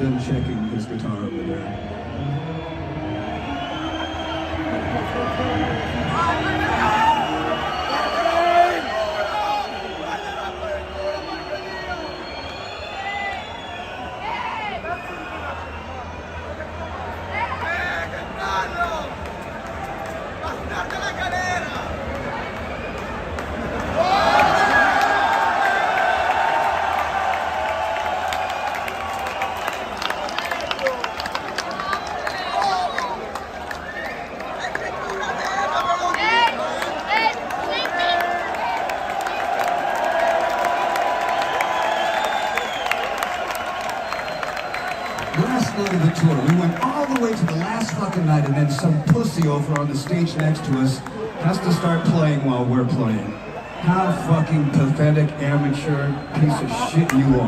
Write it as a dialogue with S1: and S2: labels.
S1: been checking his guitar over there. Last night of the tour, we went all the way to the last fucking night, and then some pussy over on the stage next to us has to start playing while we're playing. How fucking pathetic, amateur piece of shit you are.